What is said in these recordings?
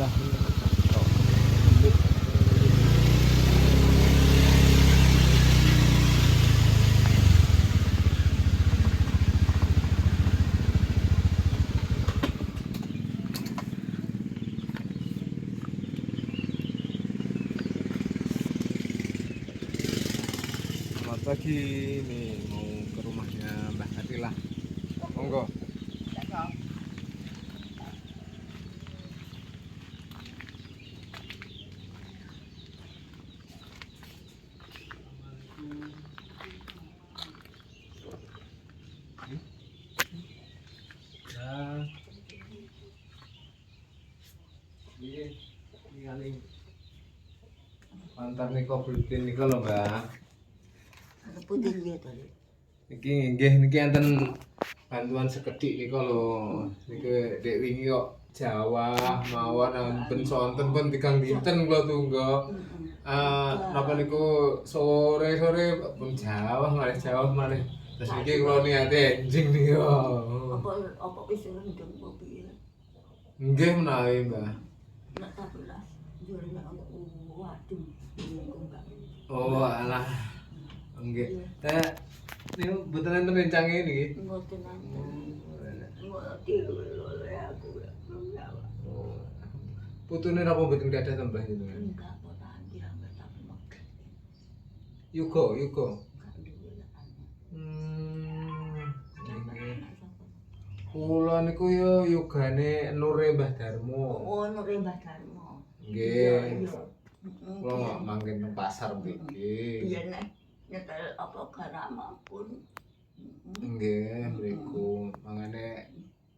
lah. Selamat pagi, nih mau ke rumahnya Mbah Atilah. Monggo. Ya, ini kali antar niko bulletin niko lho, Mbak. Putih dia tadi. Niki enten bantuan sekedhik nika lho. Niki dek wingi kok Jawa mawon ampun sonten pun 3 dinten kula tunggu. Napa niku sore-sore pun Jawa malih. Terus niki kula niate enjing nika. Apa wis rendeng apa piye? Nggih menawi, Mbah. Nek tabelas jare nek waduh enggak. Oh, alah. Nggih. Niku mboten enten rencang niki. Mboten ana. Ngerti lho aku. Putune napa mboten gadah tambah itu? Enggak potan dirambut tapi mek. Yuga. Enggak duwe anak. Kula niku yo yogane Nure Mbah Darmo. Oh, Nure Mbah Darmo. Nggih. Kula manggen nang pasar mriki. Iya nek nyetel apa garama pun. Nggih, mriku. Mangane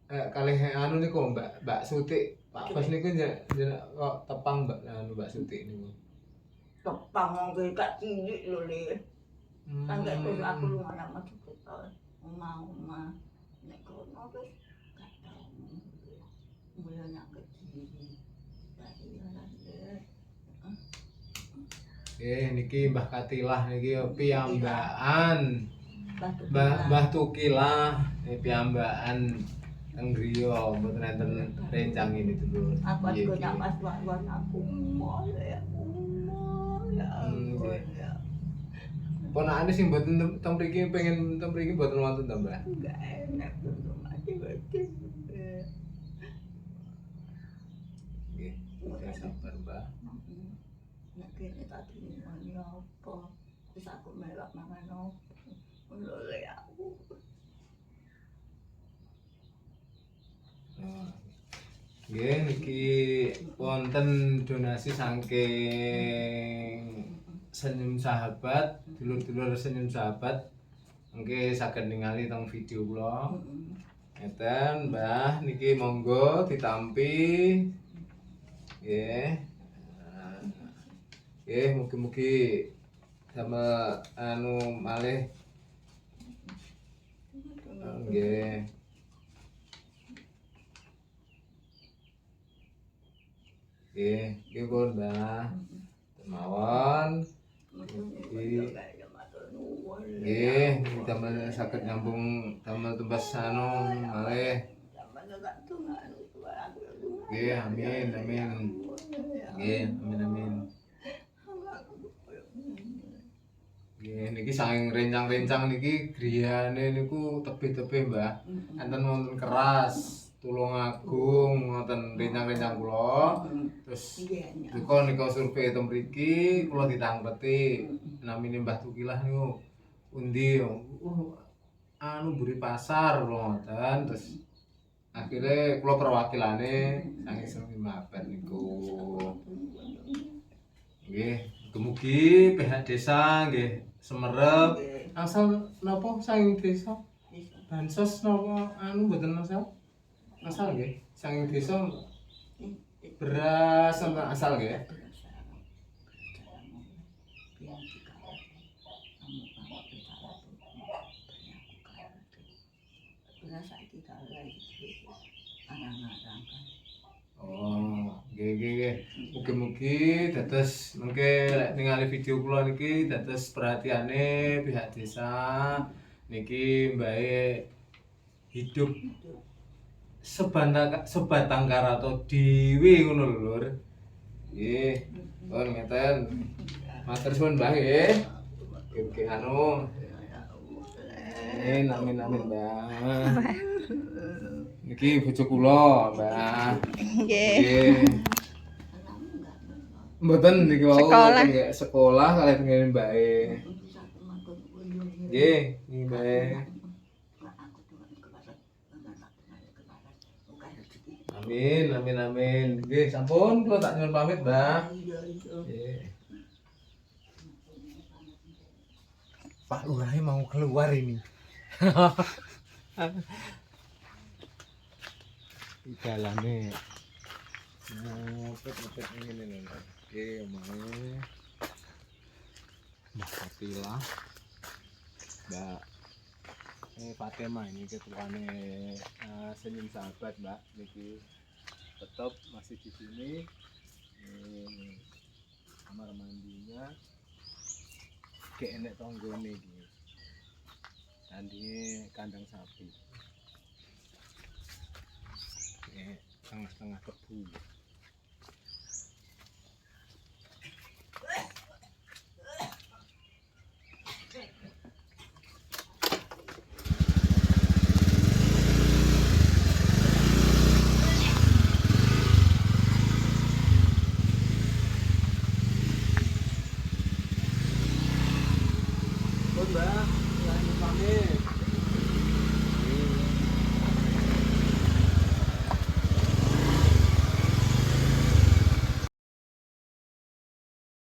kalih anu niku Mbak Sutik. Pak Bos niku kok tepang Mbak Sutik niku. Tepang ngge gak cilik lho Le. Kan gak terus aku lunga nang Mojokerto. Omah-omah nek kono wis gak tau. Mulai nak kecil. Niki Mbah Katilah niki piyambakan. Mbah Tukilah piyambakan teng griya mboten enten rencang ini dulur. Apa kok nak pas wan aku mall ya. Ponakane sing mboten teng mriki pengen teng mriki mboten wonten ta, Mbah? Enggak enak untuk mati-mati. Nggih, sabar, Mbah. Nek kene tadi ngene apa? Terus aku melok mangan opo? Ngono le aku. Nggih, niki wonten donasi saking Senyum Sahabat, dulur-dulur Senyum Sahabat. Mengke saged ningali teng video kula. Ngeten, Mbah, niki monggo ditampi. Nggih. Nggih, mugi-mugi damel anu malih. Nggih. Nggih pun, Mbah. Mawon. Nggih, damel saged nyambung damel tumbas anu malih. Nggih, amin. Nggih, amin. Nggih, niki saking rencang-rencang niki griyane niku tebih-tebih, Mbah. Enten wonten keras, Tulungagung, wonten rencang-rencang kula. Terus nika survei teng mriki kula ditangketi namine Mbah Tukilah niku undi. Anu mburi pasar kula ngoten. Terus akhirnya kula perwakilane saking Senyum Sahabat niku. Nggih, mugi pihak desa nggih semerep. Asal napa saking desa? Bansos napa anu mboten asal? Asal nggih, saking desa beras sama asal nggih. Oh, nggih. Mugi-mugi dados mengke lek ningali video kula niki dados perhatiane pihak desa niki mbae hidup sebatang kara atau dhewe ngono lho Lur. Nggih. Pun ngeten. Matur suwun Mbah nggih. Oke anu. Amin amin Mbah. Niki bojo kula, Mbah. Nggih. Nggih. Mboten niki wau Sekolah. nggih sekolah kalih ngene Mbake. Nggih, nggih Mbak. Amin, amin, amin. Nggih, sampun kula tak nyuwun pamit, Mbak. Nggih. Pak Lurahnya mau keluar ini. Di dalamnya. Ngepet ngene lho. Oke, omahe. Mbak Fatila. Mbak Fatima ini ketuanya Senyum Sahabat Mbak niki tetap masih di sini. Ini kamar mandinya kayak enek tonggone iki. Tandinge kandang sapi. Tengah-tengah kebun.